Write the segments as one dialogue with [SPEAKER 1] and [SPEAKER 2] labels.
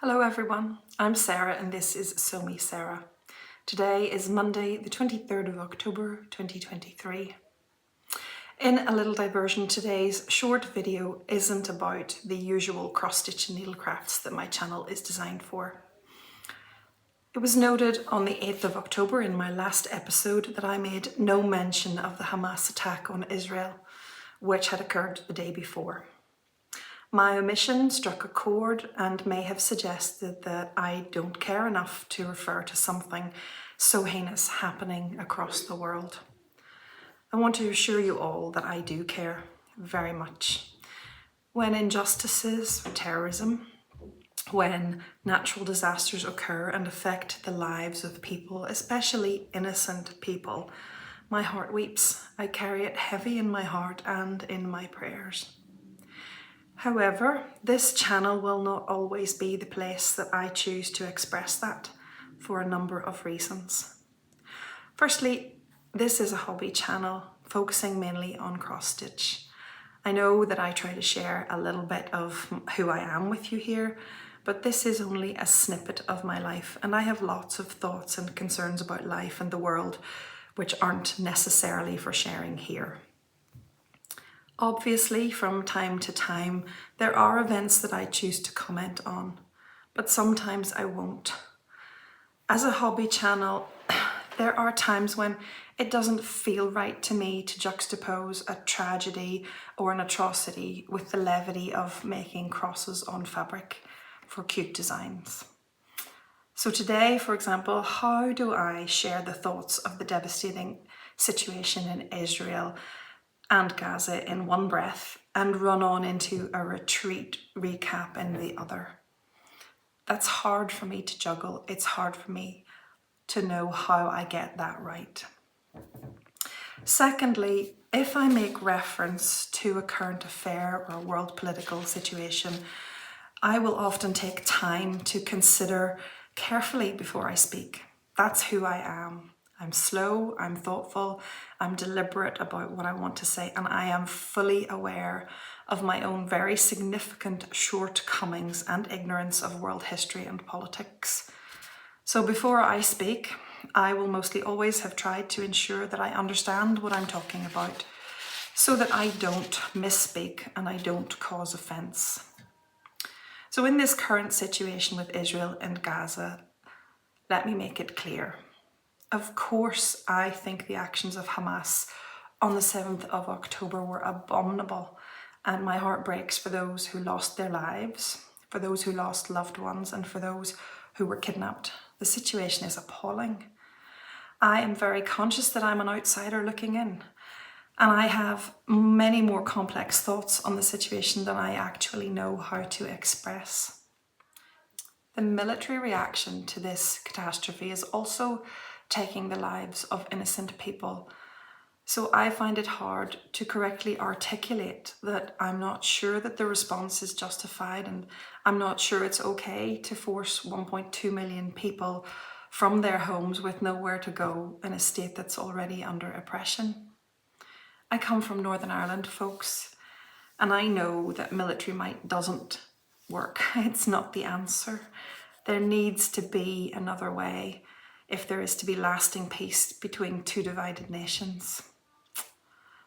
[SPEAKER 1] Hello everyone, I'm Sarah and this is So Me Sarah. Today is Monday the 23rd of October 2023. In a little diversion, today's short video isn't about the usual cross-stitch and needle crafts that my channel is designed for. It was noted on the 8th of October in my last episode that I made no mention of the Hamas attack on Israel, which had occurred the day before. My omission struck a chord and may have suggested that I don't care enough to refer to something so heinous happening across the world. I want to assure you all that I do care very much. When injustices, terrorism, when natural disasters occur and affect the lives of people, especially innocent people, my heart weeps. I carry it heavy in my heart and in my prayers. However, this channel will not always be the place that I choose to express that for a number of reasons. Firstly, this is a hobby channel focusing mainly on cross-stitch. I know that I try to share a little bit of who I am with you here, but this is only a snippet of my life and I have lots of thoughts and concerns about life and the world which aren't necessarily for sharing here. Obviously, from time to time, there are events that I choose to comment on, but sometimes I won't. As a hobby channel, there are times when it doesn't feel right to me to juxtapose a tragedy or an atrocity with the levity of making crosses on fabric for cute designs. So today, for example, how do I share the thoughts of the devastating situation in Israel and Gaza in one breath and run on into a retreat recap in the other? That's hard for me to juggle. It's hard for me to know how I get that right. Secondly, if I make reference to a current affair or a world political situation, I will often take time to consider carefully before I speak. That's who I am. I'm slow, I'm thoughtful, I'm deliberate about what I want to say, and I am fully aware of my own very significant shortcomings and ignorance of world history and politics. So before I speak, I will mostly always have tried to ensure that I understand what I'm talking about so that I don't misspeak and I don't cause offence. So in this current situation with Israel and Gaza, let me make it clear. Of course, I think the actions of Hamas on the 7th of October were abominable, and my heart breaks for those who lost their lives, for those who lost loved ones, and for those who were kidnapped. The situation is appalling. I am very conscious that I'm an outsider looking in, and I have many more complex thoughts on the situation than I actually know how to express. The military reaction to this catastrophe is also taking the lives of innocent people. So I find it hard to correctly articulate that I'm not sure that the response is justified, and I'm not sure it's okay to force 1.2 million people from their homes with nowhere to go in a state that's already under oppression. I come from Northern Ireland, folks, and I know that military might doesn't work. It's not the answer. There needs to be another way if there is to be lasting peace between two divided nations.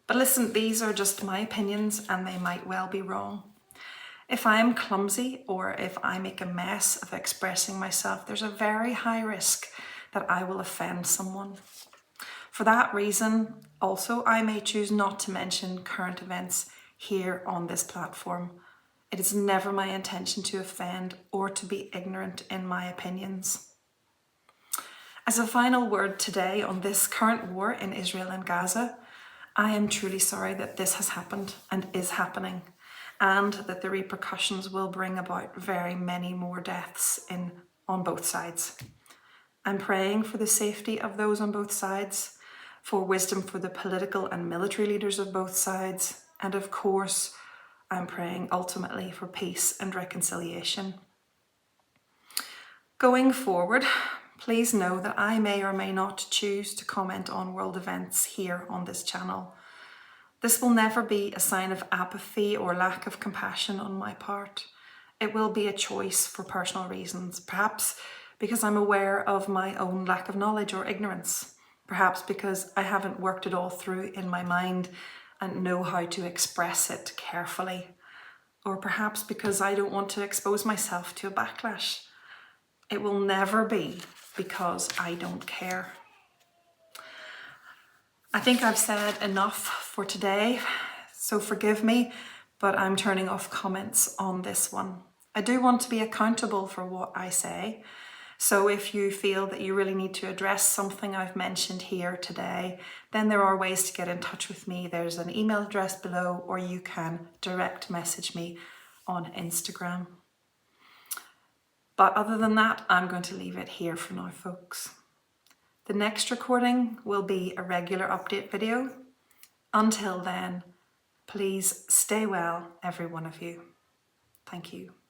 [SPEAKER 1] But listen, these are just my opinions and they might well be wrong. If I am clumsy or if I make a mess of expressing myself, there's a very high risk that I will offend someone. For that reason, also, I may choose not to mention current events here on this platform. It is never my intention to offend or to be ignorant in my opinions. As a final word today on this current war in Israel and Gaza, I am truly sorry that this has happened and is happening, and that the repercussions will bring about very many more deaths on both sides. I'm praying for the safety of those on both sides, for wisdom for the political and military leaders of both sides, and of course, I'm praying ultimately for peace and reconciliation. Going forward, please know that I may or may not choose to comment on world events here on this channel. This will never be a sign of apathy or lack of compassion on my part. It will be a choice for personal reasons, perhaps because I'm aware of my own lack of knowledge or ignorance, perhaps because I haven't worked it all through in my mind and know how to express it carefully, or perhaps because I don't want to expose myself to a backlash. It will never be because I don't care. I think I've said enough for today, so forgive me, but I'm turning off comments on this one. I do want to be accountable for what I say, so if you feel that you really need to address something I've mentioned here today, then there are ways to get in touch with me. There's an email address below, or you can direct message me on Instagram. But other than that, I'm going to leave it here for now, folks. The next recording will be a regular update video. Until then, please stay well, every one of you. Thank you.